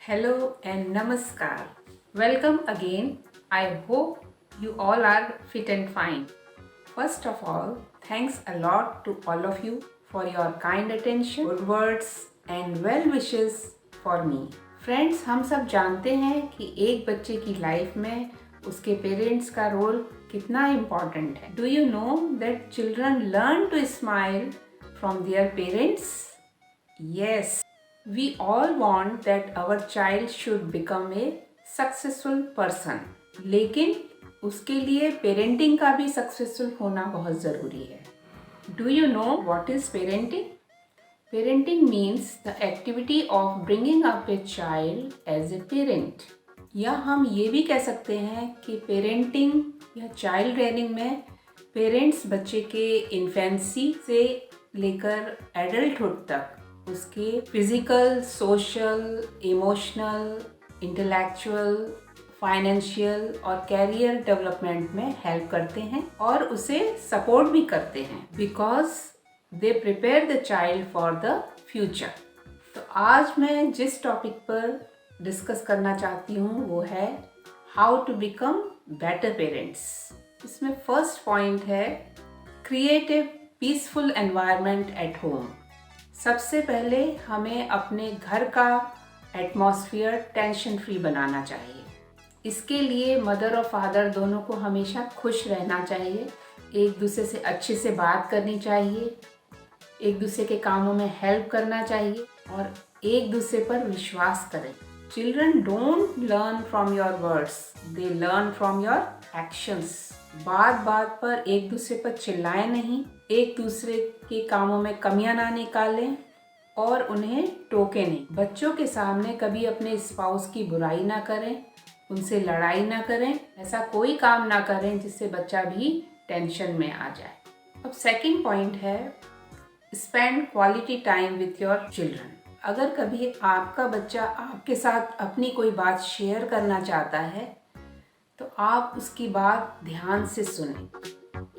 Hello and Namaskar. Welcome again. I hope you all are fit and fine. First of all, thanks a lot to all of you for your kind attention, good words and well wishes for me. Friends, हम सब जानते हैं कि एक बच्चे की life में उसके पेरेंट्स का रोल कितना इम्पोर्टेंट है. Do you know that children learn to smile from their parents? Yes. We all want that our child should become a successful person. लेकिन उसके लिए पेरेंटिंग का भी सक्सेसफुल होना बहुत ज़रूरी है. Do you know what is parenting? Parenting means the activity of bringing up a child as a parent. या हम ये भी कह सकते हैं कि पेरेंटिंग या चाइल्ड रेयरिंग में पेरेंट्स बच्चे के इन्फेंसी से लेकर एडल्टहुड तक उसके physical, social, emotional, intellectual, financial और कैरियर डेवलपमेंट में हेल्प करते हैं और उसे सपोर्ट भी करते हैं because they prepare the child for the future. तो आज मैं जिस टॉपिक पर डिस्कस करना चाहती हूँ वो है how to become better parents. इसमें फर्स्ट पॉइंट है create a peaceful environment at home. सबसे पहले हमें अपने घर का एटमॉस्फेयर टेंशन फ्री बनाना चाहिए. इसके लिए मदर और फादर दोनों को हमेशा खुश रहना चाहिए, एक दूसरे से अच्छे से बात करनी चाहिए, एक दूसरे के कामों में हेल्प करना चाहिए और एक दूसरे पर विश्वास करें. Children don't learn from your words, they learn from your actions. बात बात पर एक दूसरे पर चिल्लाएं नहीं, एक दूसरे के कामों में कमियां ना निकालें और उन्हें टोकें नहीं. बच्चों के सामने कभी अपने स्पाउस की बुराई ना करें, उनसे लड़ाई ना करें, ऐसा कोई काम ना करें जिससे बच्चा भी टेंशन में आ जाए. अब सेकंड पॉइंट है spend quality time with your children. अगर कभी आपका बच्चा आपके साथ अपनी कोई बात शेयर करना चाहता है तो आप उसकी बात ध्यान से सुनें.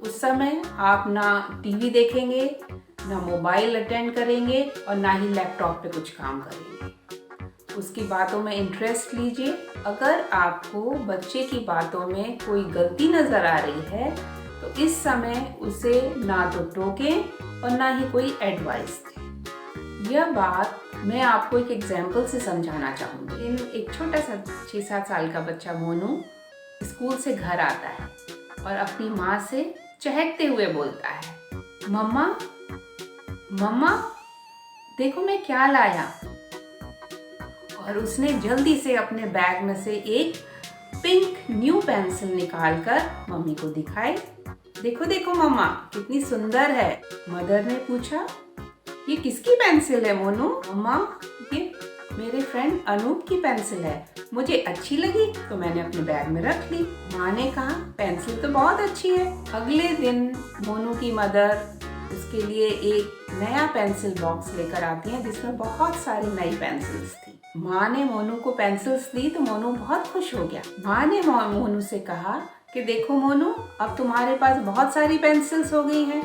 उस समय आप ना टीवी देखेंगे, ना मोबाइल अटेंड करेंगे और ना ही लैपटॉप पे कुछ काम करेंगे. उसकी बातों में इंटरेस्ट लीजिए. अगर आपको बच्चे की बातों में कोई गलती नज़र आ रही है तो इस समय उसे ना तो टोकें और ना ही कोई एडवाइस दें. यह बात मैं आपको एक एग्जाम्पल से समझाना चाहूँगी. एक छोटा सा 6-7 साल का बच्चा मोनू स्कूल से घर आता है और अपनी माँ से चहकते हुए बोलता है, मम्मा मम्मा देखो मैं क्या लाया. और उसने जल्दी से अपने बैग में से एक पिंक न्यू पेंसिल निकालकर मम्मी को दिखाई. देखो देखो मम्मा कितनी सुंदर है. मदर ने पूछा, ये किसकी पेंसिल है मोनू? मम्मा ये मेरे फ्रेंड अनूप की पेंसिल है, मुझे अच्छी लगी तो मैंने अपने बैग में रख ली. माँ ने कहा पेंसिल तो बहुत अच्छी है. अगले दिन मोनू की मदर उसके लिए एक नया पेंसिल बॉक्स लेकर आती है जिसमें बहुत सारी नई पेंसिल्स थी. माँ ने मोनू को पेंसिल्स दी तो मोनू बहुत खुश हो गया. माँ ने मोनू से कहा कि देखो मोनू अब तुम्हारे पास बहुत सारी पेंसिल्स हो गई हैं,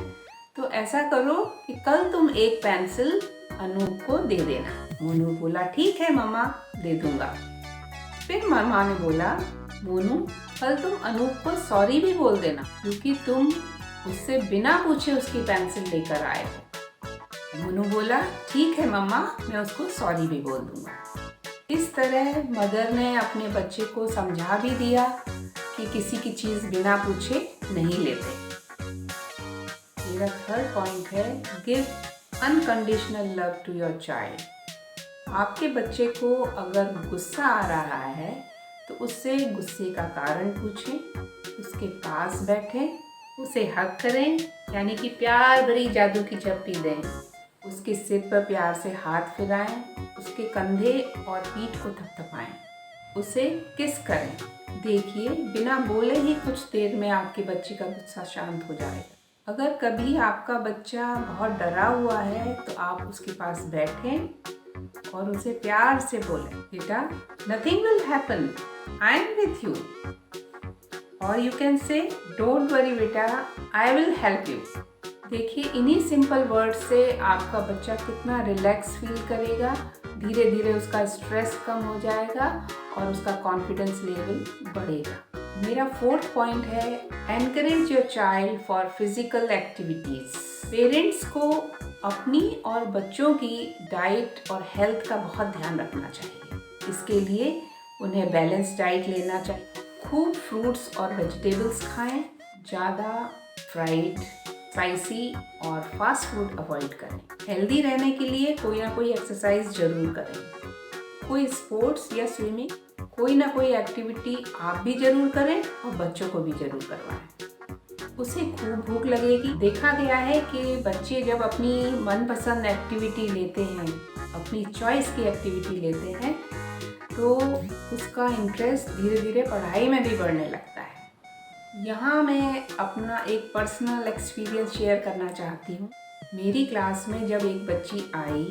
तो ऐसा करो कि कल तुम एक पेंसिल अनूप को दे देना. मोनू बोला ठीक है मम्मा दे दूंगा. फिर मम्मा ने बोला मोनू कल तुम अनूप को सॉरी भी बोल देना क्योंकि तुम उससे बिना पूछे उसकी पेंसिल लेकर आए हो. मोनू बोला ठीक है मम्मा मैं उसको सॉरी भी बोल दूंगा. इस तरह मदर ने अपने बच्चे को समझा भी दिया कि किसी की चीज़ बिना पूछे नहीं लेते. मेरा थर्ड पॉइंट है give unconditional love to your child. आपके बच्चे को अगर गुस्सा आ रहा है तो उससे गुस्से का कारण पूछें, उसके पास बैठें, उसे हग करें यानी कि प्यार भरी जादू की चप्पी दें, उसके सिर पर प्यार से हाथ फिराएं, उसके कंधे और पीठ को थपथपाएं, उसे किस करें. देखिए बिना बोले ही कुछ देर में आपके बच्चे का गुस्सा शांत हो जाएगा. अगर कभी आपका बच्चा बहुत डरा हुआ है तो आप उसके पास बैठें और उसे प्यार से बोलें, बेटा nothing will happen, I am with you. और you can say don't worry बेटा आई विल हेल्प यू. देखिए इन्हीं सिंपल वर्ड से आपका बच्चा कितना रिलैक्स फील करेगा, धीरे धीरे उसका स्ट्रेस कम हो जाएगा और उसका कॉन्फिडेंस लेवल बढ़ेगा। मेरा 4th पॉइंट है, encourage your child for physical activities. Parents को अपनी और बच्चों की डाइट और हेल्थ का बहुत ध्यान रखना चाहिए। इसके लिए उन्हें बैलेंस डाइट लेना चाहिए। खूब फ्रूट्स और वेजिटेबल्स खाएं, ज़्यादा फ्राइड, स्पाइसी और फास्ट फूड अवॉइड करें। हेल्दी रहने के लिए कोई ना कोई एक्सरसाइज जरूर करें। कोई स्पोर्ट्स या स्विमिंग, कोई ना कोई एक्टिविटी आप भी जरूर करें और बच्चों को भी जरूर करवाएं। उसे खूब भूख लगेगी। देखा गया है कि बच्चे जब अपनी मनपसंद एक्टिविटी लेते हैं, अपनी चॉइस की एक्टिविटी लेते हैं, तो उसका इंटरेस्ट धीरे धीरे पढ़ाई में भी बढ़ने लगता है। यहाँ मैं अपना एक पर्सनल एक्सपीरियंस शेयर करना चाहती हूँ। मेरी क्लास में जब एक बच्ची आई,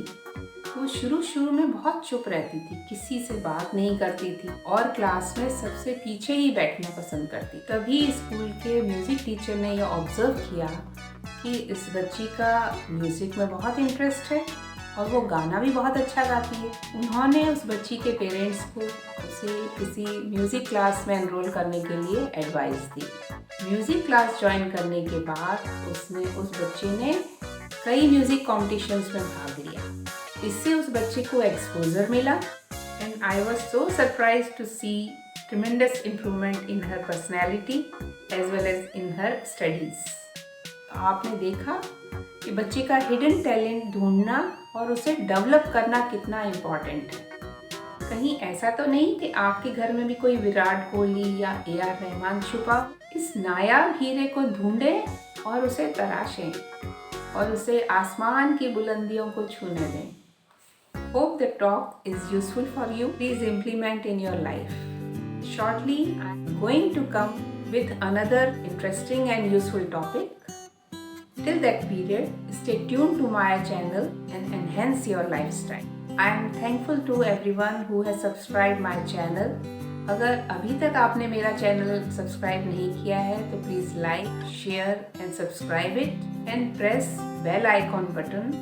वो शुरू में बहुत चुप रहती थी, किसी से बात नहीं करती थी और क्लास में सबसे पीछे ही बैठना पसंद करती। तभी स्कूल के म्यूज़िक टीचर ने यह ऑब्जर्व किया कि इस बच्ची का म्यूज़िक में बहुत इंटरेस्ट है और वो गाना भी बहुत अच्छा गाती है। उन्होंने उस बच्ची के पेरेंट्स को उसे किसी म्यूज़िक क्लास में एनरोल करने के लिए एडवाइस दी। म्यूज़िक क्लास ज्वाइन करने के बाद उस बच्चे ने कई म्यूज़िक कॉम्पिटिशन्स में भाग लिया। इससे उस बच्चे को एक्सपोजर मिला and I was so surprise to see tremendous improvement in her personality as well as in her studies. आपने देखा कि बच्चे का हिडन टैलेंट ढूंढना और उसे डेवलप करना कितना इम्पॉर्टेंट है। कहीं ऐसा तो नहीं कि आपके घर में भी कोई विराट कोहली या AR रहमान छुपा। इस नायाब हीरे को ढूंढें और उसे तराशें और उसे आसमान की बुलंदियों को छूने दें। Hope the talk is useful for you. Please implement in your life. Shortly, I am going to come with another interesting and useful topic. Till that period, stay tuned to my channel and enhance your lifestyle. I am thankful to everyone who has subscribed my channel. अगर अभी तक आपने मेरा channel subscribe नहीं किया है तो please like, share and subscribe it and press bell icon button.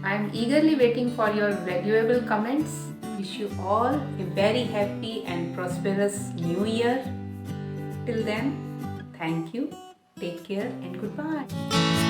I am eagerly waiting for your valuable comments. Wish you all a very happy and prosperous new year. Till then, thank you, take care and goodbye.